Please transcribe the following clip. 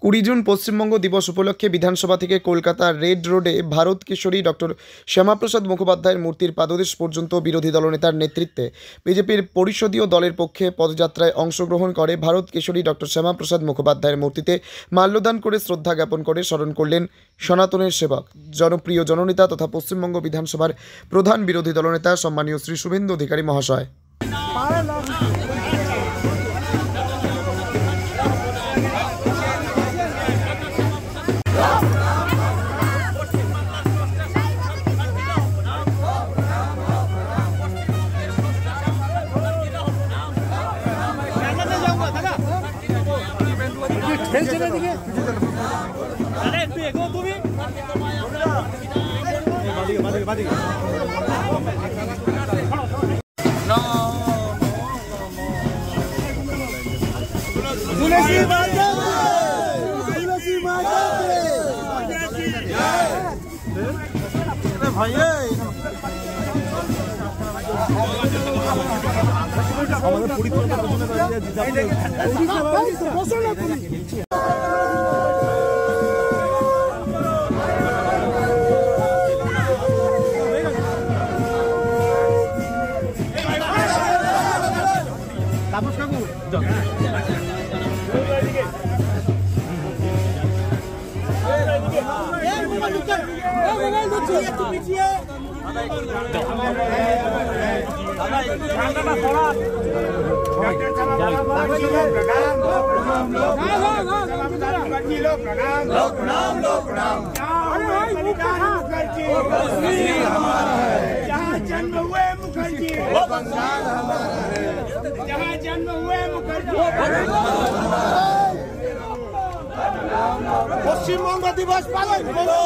20 June Paschimbanga দিবস উপলক্ষে বিধানসভা থেকে কলকাতা রেড রোডে ভারত কেশরী ডক্টর শ্যামাপ্রসাদ মুখোপাধ্যায়ের মূর্তির পাদদেশ পর্যন্ত বিরোধী দলনেতার নেতৃত্বে বিজেপির পরিষদীয় দলের পক্ষে পদযাত্রায় অংশগ্রহণ করে ভারত কেশরী ডক্টর শ্যামাপ্রসাদ মুখোপাধ্যায়ের মূর্তিতে মাল্যদান করে শ্রদ্ধা জ্ঞাপন করে স্মরণ করলেন সনাতনের সেবক, জনপ্রিয় জননেতা তথা পশ্চিমবঙ্গ বিধানসভার প্রধান বিরোধী দলনেতা সম্মানীয় শ্রী শুভেন্দু অধিকারী মহাশয়। जहाँ जन्म हुए मुखर्जी वो बंगाल हमारा है, जहाँ जन्म हुए मुखर्जी पश्चिम बंग दिवस पालन करो।